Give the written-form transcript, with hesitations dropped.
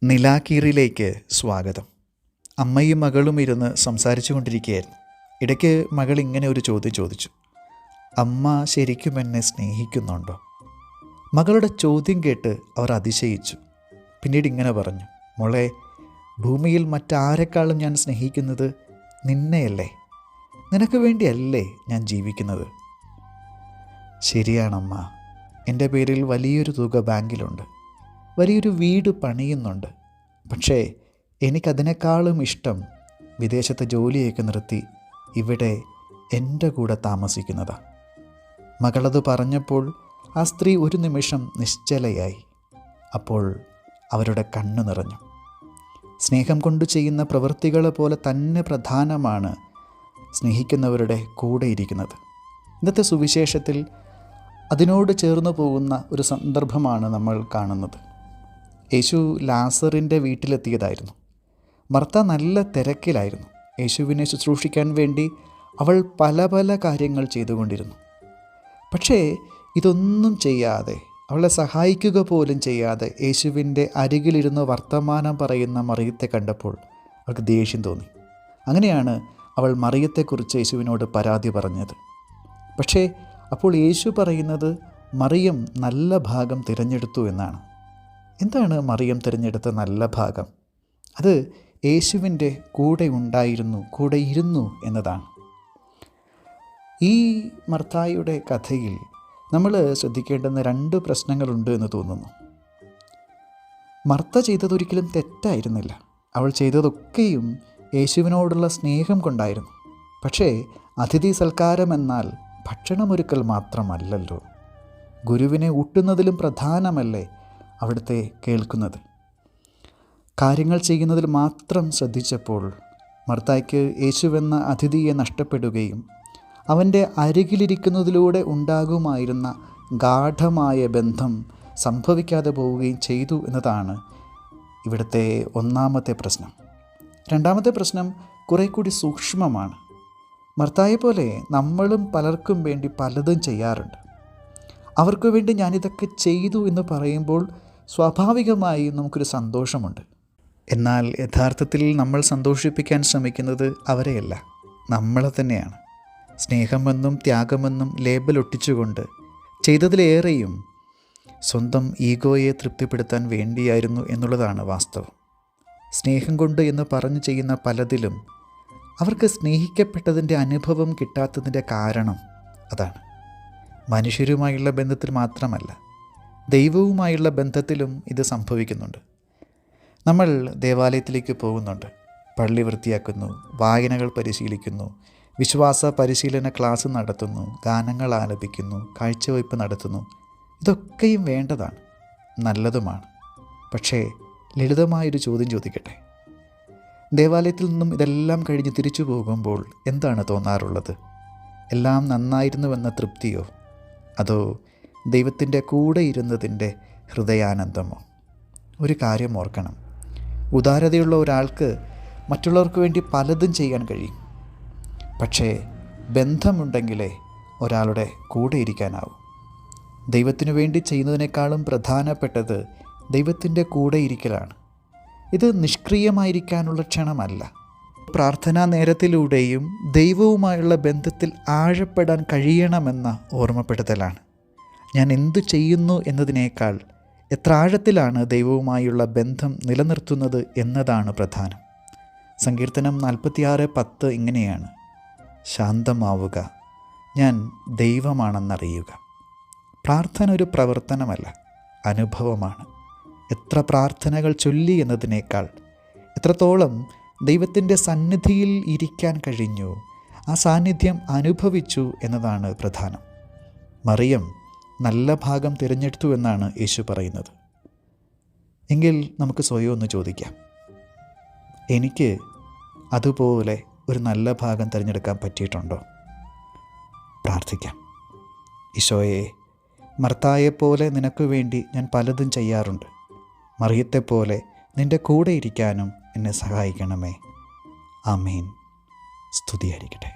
നിലാക്കീറിലേക്ക് സ്വാഗതം. അമ്മയും മകളും ഇരുന്ന് സംസാരിച്ചു കൊണ്ടിരിക്കുകയായിരുന്നു. ഇടയ്ക്ക് മകൾ ഇങ്ങനെ ഒരു ചോദ്യം ചോദിച്ചു: അമ്മ ശരിക്കും എന്നെ സ്നേഹിക്കുന്നുണ്ടോ? മകളുടെ ചോദ്യം കേട്ട് അവർ അതിശയിച്ചു. പിന്നീട് ഇങ്ങനെ പറഞ്ഞു: മോളെ, ഭൂമിയിൽ മറ്റാരെക്കാളും ഞാൻ സ്നേഹിക്കുന്നത് നിന്നെയല്ലേ. നിനക്ക് വേണ്ടിയല്ലേ ഞാൻ ജീവിക്കുന്നത്. ശരിയാണമ്മ, എൻ്റെ പേരിൽ വലിയൊരു തുക ബാങ്കിലുണ്ട്, വലിയൊരു വീട് പണിയുന്നുണ്ട്. പക്ഷേ എനിക്കതിനേക്കാളും ഇഷ്ടം വിദേശത്തെ ജോലിയൊക്കെ നിർത്തി ഇവിടെ എൻ്റെ കൂടെ താമസിക്കുന്നതാണ്. മകളത് പറഞ്ഞപ്പോൾ ആ സ്ത്രീ ഒരു നിമിഷം നിശ്ചലയായി. അപ്പോൾ അവരുടെ കണ്ണു നിറഞ്ഞു. സ്നേഹം കൊണ്ട് ചെയ്യുന്ന പ്രവൃത്തികൾ പോലെ തന്നെ പ്രധാനമാണ് സ്നേഹിക്കുന്നവരുടെ കൂടെ ഇരിക്കുന്നത്. ഇന്നത്തെ സുവിശേഷത്തിൽ അതിനോട് ചേർന്ന് പോകുന്ന ഒരു സന്ദർഭമാണ് നമ്മൾ കാണുന്നത്. യേശു ലാസറിൻ്റെ വീട്ടിലെത്തിയതായിരുന്നു. മർത്ത നല്ല തിരക്കിലായിരുന്നു. യേശുവിനെ ശുശ്രൂഷിക്കാൻ വേണ്ടി അവൾ പല പല കാര്യങ്ങൾ ചെയ്തുകൊണ്ടിരുന്നു. പക്ഷേ ഇതൊന്നും ചെയ്യാതെ, അവളെ സഹായിക്കുക പോലും ചെയ്യാതെ യേശുവിൻ്റെ അരികിലിരുന്ന് വർത്തമാനം പറയുന്ന മറിയത്തെ കണ്ടപ്പോൾ അവൾക്ക് ദേഷ്യം തോന്നി. അങ്ങനെയാണ് അവൾ മറിയത്തെക്കുറിച്ച് യേശുവിനോട് പരാതി പറഞ്ഞത്. പക്ഷേ അപ്പോൾ യേശു പറയുന്നത് മറിയം നല്ല ഭാഗം തിരഞ്ഞെടുത്തു എന്നാണ്. എന്താണ് മറിയം തിരഞ്ഞെടുത്ത നല്ല ഭാഗം? അത് യേശുവിൻ്റെ കൂടെ ഉണ്ടായിരുന്നു, കൂടെ ഇരുന്നു എന്നതാണ്. ഈ മർത്തായുടെ കഥയിൽ നമ്മൾ ശ്രദ്ധിക്കേണ്ടുന്ന 2 പ്രശ്നങ്ങളുണ്ട് എന്ന് തോന്നുന്നു. മർത്ത ചെയ്തതൊരിക്കലും തെറ്റായിരുന്നില്ല. അവൾ ചെയ്തതൊക്കെയും യേശുവിനോടുള്ള സ്നേഹം കൊണ്ടായിരുന്നു. പക്ഷേ അതിഥി സൽക്കാരം എന്നാൽ ഭക്ഷണമൊരുക്കൽ മാത്രമല്ലല്ലോ. ഗുരുവിനെ ഊട്ടുന്നതിലും പ്രധാനമല്ലേ അവിടുത്തെ കേൾക്കുന്നത്. കാര്യങ്ങൾ ചെയ്യുന്നതിൽ മാത്രം ശ്രദ്ധിച്ചപ്പോൾ മർത്തായ്ക്ക് യേശുവെന്ന അതിഥിയെ നഷ്ടപ്പെടുകയും അവൻ്റെ അരികിലിരിക്കുന്നതിലൂടെ ഉണ്ടാകുമായിരുന്ന ഗാഢമായ ബന്ധം സംഭവിക്കാതെ പോവുകയും ചെയ്തു എന്നതാണ് ഇവിടുത്തെ ഒന്നാമത്തെ പ്രശ്നം. രണ്ടാമത്തെ പ്രശ്നം കുറെ കൂടി സൂക്ഷ്മമാണ്. മർത്തായെ പോലെ നമ്മളും പലർക്കും വേണ്ടി പലതും ചെയ്യാറുണ്ട്. അവർക്ക് വേണ്ടി ഞാനിതൊക്കെ ചെയ്തു എന്ന് പറയുമ്പോൾ സ്വാഭാവികമായും നമുക്കൊരു സന്തോഷമുണ്ട്. എന്നാൽ യഥാർത്ഥത്തിൽ നമ്മൾ സന്തോഷിപ്പിക്കാൻ ശ്രമിക്കുന്നത് അവരെയല്ല, നമ്മളെ തന്നെയാണ്. സ്നേഹമെന്നും ത്യാഗമെന്നും ലേബൽ ഒട്ടിച്ചുകൊണ്ട് ചെയ്തതിലേറെയും സ്വന്തം ഈഗോയെ തൃപ്തിപ്പെടുത്താൻ വേണ്ടിയായിരുന്നു എന്നുള്ളതാണ് വാസ്തവം. സ്നേഹം കൊണ്ട് എന്ന് പറഞ്ഞു ചെയ്യുന്ന പലതിലും അവർക്ക് സ്നേഹിക്കപ്പെട്ടതിൻ്റെ അനുഭവം കിട്ടാത്തതിൻ്റെ കാരണം അതാണ്. മനുഷ്യരുമായുള്ള ബന്ധത്തിൽ മാത്രമല്ല, ദൈവവുമായുള്ള ബന്ധത്തിലും ഇത് സംഭവിക്കുന്നുണ്ട്. നമ്മൾ ദേവാലയത്തിലേക്ക് പോകുന്നുണ്ട്, പള്ളി വൃത്തിയാക്കുന്നു, വായനകൾ പരിശീലിക്കുന്നു, വിശ്വാസ പരിശീലന ക്ലാസ് നടത്തുന്നു, ഗാനങ്ങൾ ആലപിക്കുന്നു, കാഴ്ചവയ്പ് നടത്തുന്നു. ഇതൊക്കെയും വേണ്ടതാണ്, നല്ലതുമാണ്. പക്ഷേ ലളിതമായൊരു ചോദ്യം ചോദിക്കട്ടെ. ദേവാലയത്തിൽ നിന്നും ഇതെല്ലാം കഴിഞ്ഞ് തിരിച്ചു പോകുമ്പോൾ എന്താണ് തോന്നാറുള്ളത്? എല്ലാം നന്നായിരുന്നുവെന്ന തൃപ്തിയോ, അതോ ദൈവത്തിൻ്റെ കൂടെ ഇരുന്നതിൻ്റെ ഹൃദയാനന്ദമോ? ഒരു കാര്യം ഓർക്കണം, ഉദാരതയുള്ള ഒരാൾക്ക് മറ്റുള്ളവർക്ക് വേണ്ടി പലതും ചെയ്യാൻ കഴിയും. പക്ഷേ ബന്ധമുണ്ടെങ്കിലേ ഒരാളുടെ കൂടെ ഇരിക്കാനാവും. ദൈവത്തിനു വേണ്ടി ചെയ്യുന്നതിനേക്കാളും പ്രധാനപ്പെട്ടത് ദൈവത്തിൻ്റെ കൂടെ ഇരിക്കലാണ്. ഇത് നിഷ്ക്രിയമായിരിക്കാനുള്ള ക്ഷണമല്ല. പ്രാർത്ഥനാ നേരത്തിലൂടെയും ദൈവവുമായുള്ള ബന്ധത്തിൽ ആഴപ്പെടാൻ കഴിയണമെന്ന ഓർമ്മപ്പെടുത്തലാണ്. ഞാൻ എന്തു ചെയ്യുന്നു എന്നതിനേക്കാൾ എത്ര ആഴത്തിലാണ് ദൈവവുമായുള്ള ബന്ധം നിലനിർത്തുന്നത് എന്നതാണ് പ്രധാനം. സങ്കീർത്തനം 46:10 ഇങ്ങനെയാണ്: ശാന്തമാവുക, ഞാൻ ദൈവമാണെന്നറിയുക. പ്രാർത്ഥന ഒരു പ്രവർത്തനമല്ല, അനുഭവമാണ്. എത്ര പ്രാർത്ഥനകൾ ചൊല്ലി എന്നതിനേക്കാൾ എത്രത്തോളം ദൈവത്തിൻ്റെ സന്നിധിയിൽ ഇരിക്കാൻ കഴിഞ്ഞു, ആ സാന്നിധ്യം അനുഭവിച്ചു എന്നതാണ് പ്രധാനം. മറിയം നല്ല ഭാഗം തിരഞ്ഞെടുത്തു എന്നാണ് യേശു പറയുന്നത്. എങ്കിൽ നമുക്ക് സ്വയം ഒന്ന് ചോദിക്കാം, എനിക്ക് അതുപോലെ ഒരു നല്ല ഭാഗം തിരഞ്ഞെടുക്കാൻ പറ്റിയിട്ടുണ്ടോ? പ്രാർത്ഥിക്കാം. ഈശോയെ, മർത്തായെപ്പോലെ നിനക്ക് വേണ്ടി ഞാൻ പലതും ചെയ്യാറുണ്ട്. മറിയത്തെപ്പോലെ നിൻ്റെ കൂടെ ഇരിക്കാനും എന്നെ സഹായിക്കണമേ. ആമേൻ. സ്തുതിയായിരിക്കട്ടെ.